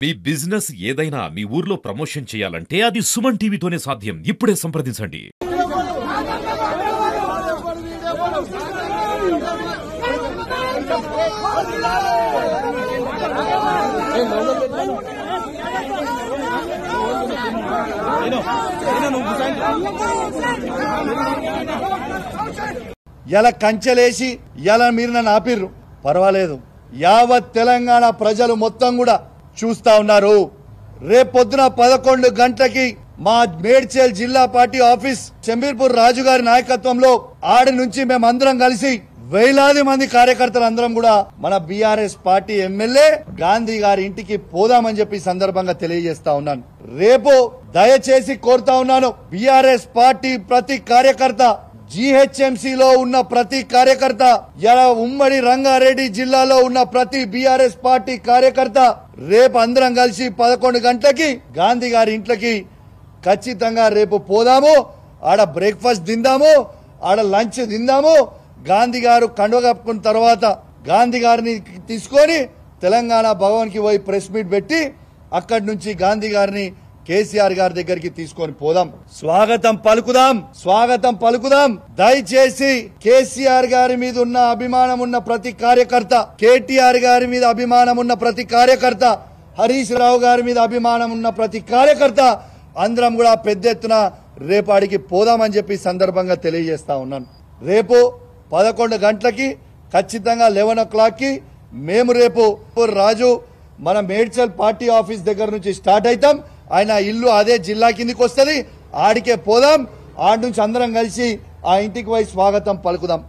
మీ business ఏదైనా మీ ఊర్లో promotion చేయాలంటే అది సుమన్ టీవీతోనే సాధ్యం. ఇప్పుడే సంప్రదించండి. ఎలా కంచెలేసి ఎలా మీరు నన్ను ఆపిర్రు పర్వాలేదు. యావత్ తెలంగాణ ప్రజలు మొత్తం కూడా చూస్తా ఉన్నారు. రేపొద్దున 11 గంటలకి మా మేడ్చల్ జిల్లా పార్టీ ఆఫీస్ చెంబీర్పూర్ రాజు గారి నాయకత్వంలో ఆడి నుంచి మేమందరం కలిసి వేలాది మంది కార్యకర్తలు అందరం కూడా మన బీఆర్ఎస్ పార్టీ ఎమ్మెల్యే గాంధీ గారి ఇంటికి పోదామని చెప్పి సందర్భంగా తెలియజేస్తా ఉన్నాను. రేపు దయచేసి కోరుతా ఉన్నాను, బీఆర్ఎస్ పార్టీ ప్రతి కార్యకర్త, జీహెచ్ఎంసీలో ఉన్న ప్రతి కార్యకర్త, ఇలా ఉమ్మడి రంగారెడ్డి జిల్లాలో ఉన్న ప్రతి బీఆర్ఎస్ పార్టీ కార్యకర్త రేపు అందరం కలిసి 11 గంటలకి గాంధీ గారి ఇంట్లోకి ఖచ్చితంగా రేపు పోదాము. ఆడ బ్రేక్ఫాస్ట్ తిందాము, ఆడ లంచ్ తిందాము. గాంధీ గారు కండువ కప్పుకున్న తర్వాత గాంధీ గారిని తీసుకొని తెలంగాణ భవన్ కి పోయి ప్రెస్ మీట్ పెట్టి అక్కడి నుంచి గాంధీ గారిని కేసీఆర్ గారి దగ్గరికి తీసుకొని పోదాం. స్వాగతం పలుకుదాం. దయచేసి కేసీఆర్ గారి మీద ఉన్న అభిమానం ఉన్న ప్రతి కార్యకర్త, కేటీఆర్ గారి మీద అభిమానం ఉన్న ప్రతి కార్యకర్త, హరీష్ రావు గారి మీద అభిమానం ఉన్న ప్రతి కార్యకర్త అందరం కూడా పెద్ద ఎత్తున రేపాడికి పోదామని చెప్పి సందర్భంగా తెలియజేస్తా ఉన్నాను. రేపు 11 గంటలకి ఖచ్చితంగా 11 o'clock కి మేము రేపు రాజు మన మేడ్చల్ పార్టీ ఆఫీస్ దగ్గర నుంచి స్టార్ట్ అవుతాం. ఆయన ఇల్లు అదే జిల్లా కిందికి వస్తుంది. ఆడికే పోదాం. ఆడి నుంచి అందరం కలిసి ఆ ఇంటికి పోయి స్వాగతం పలుకుదాం.